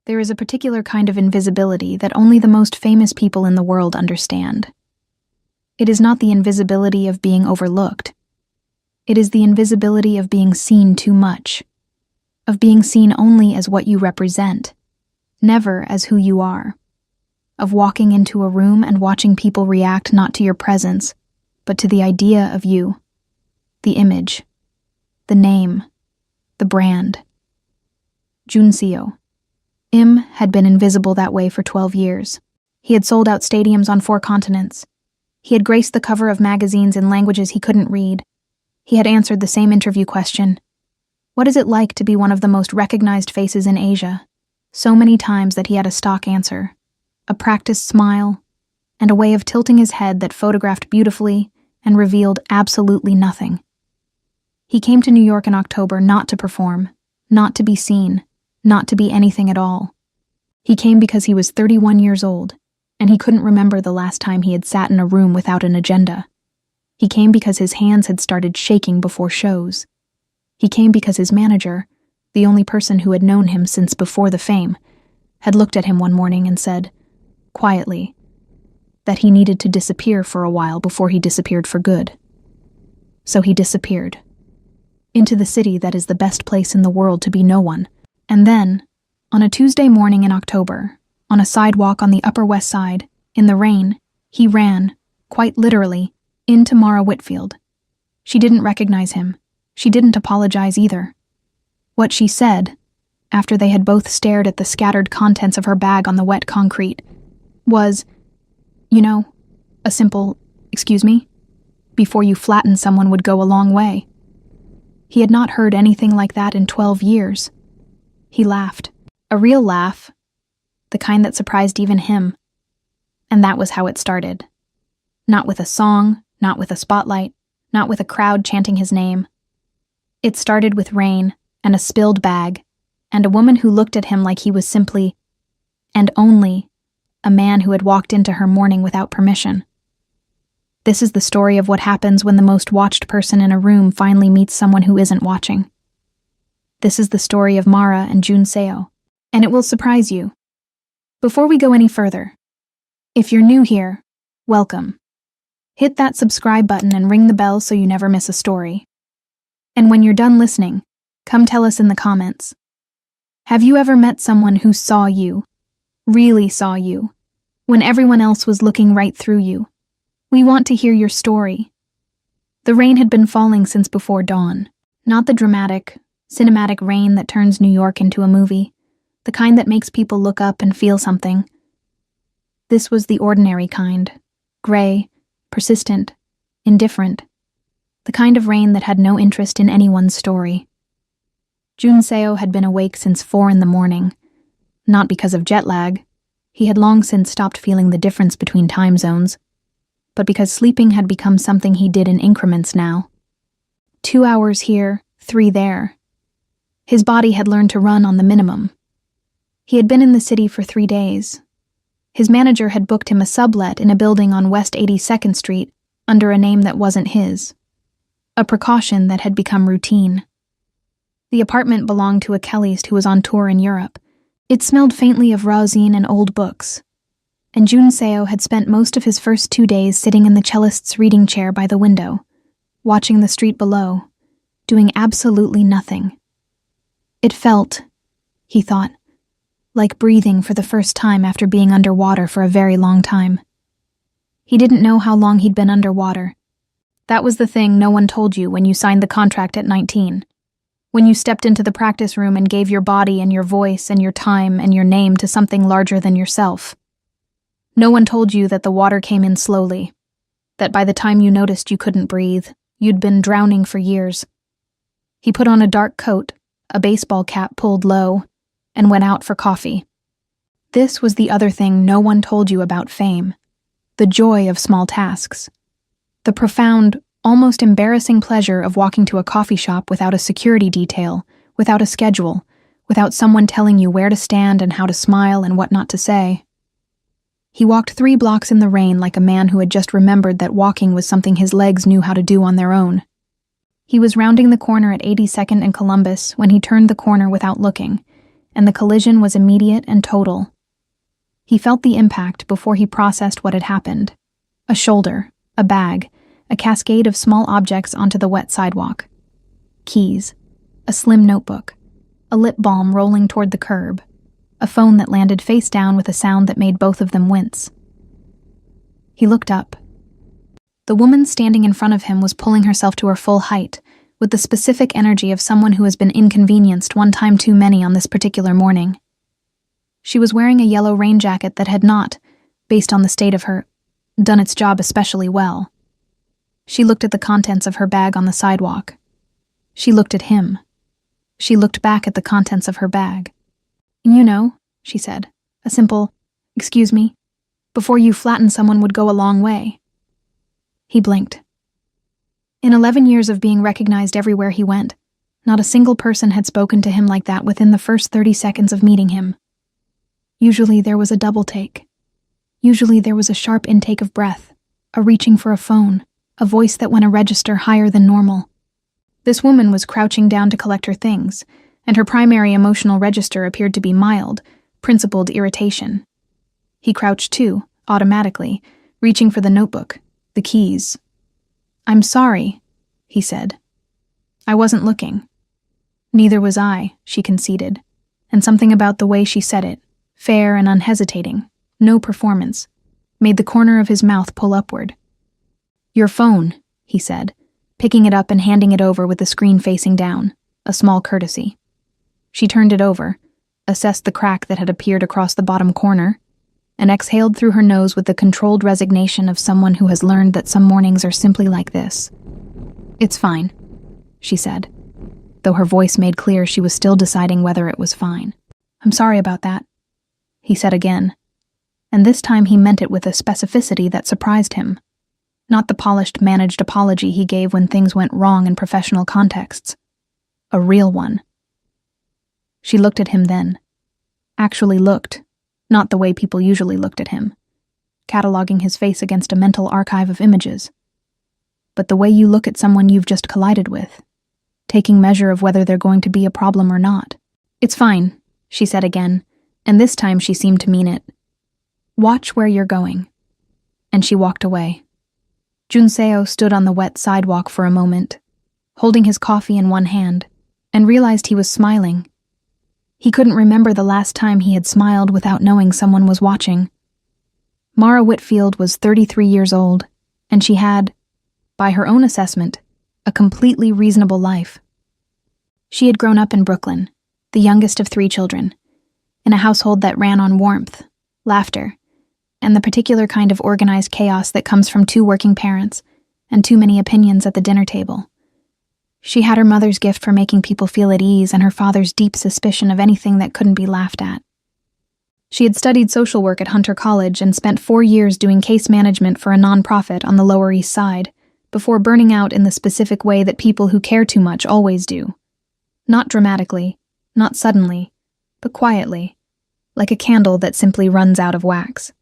There is a particular kind of invisibility that only the most famous people in the world understand. It is not the invisibility of being overlooked. It is the invisibility of being seen too much, of being seen only as what you represent, never as who you are, of walking into a room and watching people react not to your presence, but to the idea of you, the image, the name, the brand. Jun Seo. Im had been invisible that way for 12 years. He had sold out stadiums on 4 continents. He had graced the cover of magazines in languages he couldn't read. He had answered the same interview question. What is it like to be one of the most recognized faces in Asia? So many times that he had a stock answer, a practiced smile, and a way of tilting his head that photographed beautifully and revealed absolutely nothing. He came to New York in October not to perform, not to be seen, not to be anything at all. He came because he was 31 years old, and he couldn't remember the last time he had sat in a room without an agenda. He came because his hands had started shaking before shows. He came because his manager, the only person who had known him since before the fame, had looked at him one morning and said, quietly, that he needed to disappear for a while before he disappeared for good. So he disappeared. Into the city that is the best place in the world to be no one. And then, on a Tuesday morning in October, on a sidewalk on the Upper West Side, in the rain, he ran, quite literally, into Mara Whitfield. She didn't recognize him. She didn't apologize either. What she said, after they had both stared at the scattered contents of her bag on the wet concrete, was, a simple, "Excuse me?" before you flatten someone would go a long way. He had not heard anything like that in 12 years. He laughed. A real laugh, the kind that surprised even him. And that was how it started. Not with a song, not with a spotlight, not with a crowd chanting his name. It started with rain, and a spilled bag, and a woman who looked at him like he was simply, and only, a man who had walked into her morning without permission. This is the story of what happens when the most watched person in a room finally meets someone who isn't watching. This is the story of Mara and Jun Seo, and it will surprise you. Before we go any further, if you're new here, welcome. Hit that subscribe button and ring the bell so you never miss a story. And when you're done listening, come tell us in the comments. Have you ever met someone who saw you, really saw you, when everyone else was looking right through you? We want to hear your story. The rain had been falling since before dawn, not the dramatic, cinematic rain that turns New York into a movie, the kind that makes people look up and feel something. This was the ordinary kind, gray, persistent, indifferent, the kind of rain that had no interest in anyone's story. Jun Seo had been awake since 4 a.m, not because of jet lag. He had long since stopped feeling the difference between time zones, but because sleeping had become something he did in increments now. 2 hours here, 3 there. His body had learned to run on the minimum. He had been in the city for 3 days. His manager had booked him a sublet in a building on West 82nd Street under a name that wasn't his, a precaution that had become routine. The apartment belonged to a Kellist who was on tour in Europe. It smelled faintly of rosin and old books, and Jun Seo had spent most of his first 2 days sitting in the cellist's reading chair by the window, watching the street below, doing absolutely nothing. It felt, he thought, like breathing for the first time after being underwater for a very long time. He didn't know how long he'd been underwater. That was the thing no one told you when you signed the contract at 19. When you stepped into the practice room and gave your body and your voice and your time and your name to something larger than yourself. No one told you that the water came in slowly, that by the time you noticed you couldn't breathe, you'd been drowning for years. He put on a dark coat, a baseball cap pulled low, and went out for coffee. This was the other thing no one told you about fame, the joy of small tasks, the profound, almost embarrassing pleasure of walking to a coffee shop without a security detail, without a schedule, without someone telling you where to stand and how to smile and what not to say. He walked 3 blocks in the rain like a man who had just remembered that walking was something his legs knew how to do on their own. He was rounding the corner at 82nd and Columbus when he turned the corner without looking, and the collision was immediate and total. He felt the impact before he processed what had happened. A shoulder, a bag, a cascade of small objects onto the wet sidewalk. Keys, a slim notebook, a lip balm rolling toward the curb, a phone that landed face down with a sound that made both of them wince. He looked up. The woman standing in front of him was pulling herself to her full height, with the specific energy of someone who has been inconvenienced one time too many on this particular morning. She was wearing a yellow rain jacket that had not, based on the state of her, done its job especially well. She looked at the contents of her bag on the sidewalk. She looked at him. She looked back at the contents of her bag. "You know," she said, a simple, "Excuse me," before you flatten someone would go a long way. He blinked. In 11 years of being recognized everywhere he went, not a single person had spoken to him like that within the first 30 seconds of meeting him. Usually there was a double take. Usually there was a sharp intake of breath, a reaching for a phone, a voice that went a register higher than normal. This woman was crouching down to collect her things, and her primary emotional register appeared to be mild, principled irritation. He crouched too, automatically, reaching for the notebook, the keys. "I'm sorry," he said. "I wasn't looking." "Neither was I," she conceded, and something about the way she said it, fair and unhesitating, no performance, made the corner of his mouth pull upward. "Your phone," he said, picking it up and handing it over with the screen facing down, a small courtesy. She turned it over, assessed the crack that had appeared across the bottom corner, and exhaled through her nose with the controlled resignation of someone who has learned that some mornings are simply like this. "It's fine," she said, though her voice made clear she was still deciding whether it was fine. "I'm sorry about that," he said again, and this time he meant it with a specificity that surprised him. Not the polished, managed apology he gave when things went wrong in professional contexts. A real one. She looked at him then. Actually looked, not the way people usually looked at him, cataloging his face against a mental archive of images, but the way you look at someone you've just collided with, taking measure of whether they're going to be a problem or not. "It's fine," she said again, and this time she seemed to mean it. "Watch where you're going." And she walked away. Junseo stood on the wet sidewalk for a moment, holding his coffee in one hand, and realized he was smiling. He couldn't remember the last time he had smiled without knowing someone was watching. Mara Whitfield was 33 years old, and she had, by her own assessment, a completely reasonable life. She had grown up in Brooklyn, the youngest of 3 children, in a household that ran on warmth, laughter, and the particular kind of organized chaos that comes from 2 working parents and too many opinions at the dinner table. She had her mother's gift for making people feel at ease and her father's deep suspicion of anything that couldn't be laughed at. She had studied social work at Hunter College and spent 4 years doing case management for a nonprofit on the Lower East Side, before burning out in the specific way that people who care too much always do. Not dramatically, not suddenly, but quietly, like a candle that simply runs out of wax.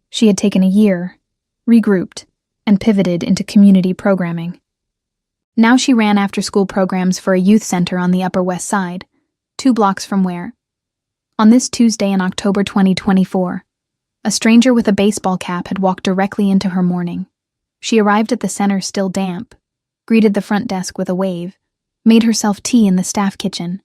She had taken a year, regrouped, and pivoted into community programming. Now she ran after-school programs for a youth center on the Upper West Side, 2 blocks from where, on this Tuesday in October 2024, a stranger with a baseball cap had walked directly into her morning. She arrived at the center still damp, greeted the front desk with a wave, made herself tea in the staff kitchen,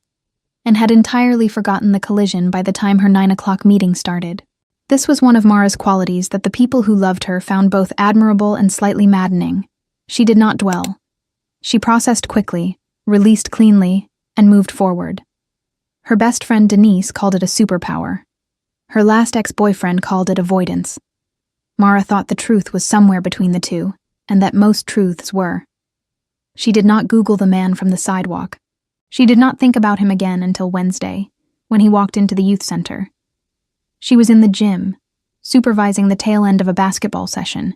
and had entirely forgotten the collision by the time her 9 o'clock meeting started. This was one of Mara's qualities that the people who loved her found both admirable and slightly maddening. She did not dwell. She processed quickly, released cleanly, and moved forward. Her best friend Denise called it a superpower. Her last ex-boyfriend called it avoidance. Mara thought the truth was somewhere between the two, and that most truths were. She did not Google the man from the sidewalk. She did not think about him again until Wednesday, when he walked into the youth center. She was in the gym, supervising the tail end of a basketball session,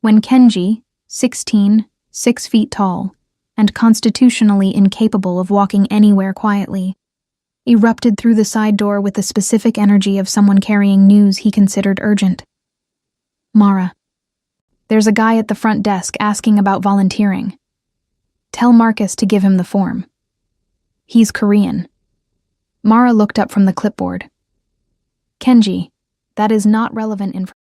when Kenji, 16, 6 feet tall, and constitutionally incapable of walking anywhere quietly, erupted through the side door with the specific energy of someone carrying news he considered urgent. "Mara, there's a guy at the front desk asking about volunteering. Tell Marcus to give him the form. He's Korean." Mara looked up from the clipboard. Kenji, that is not relevant information.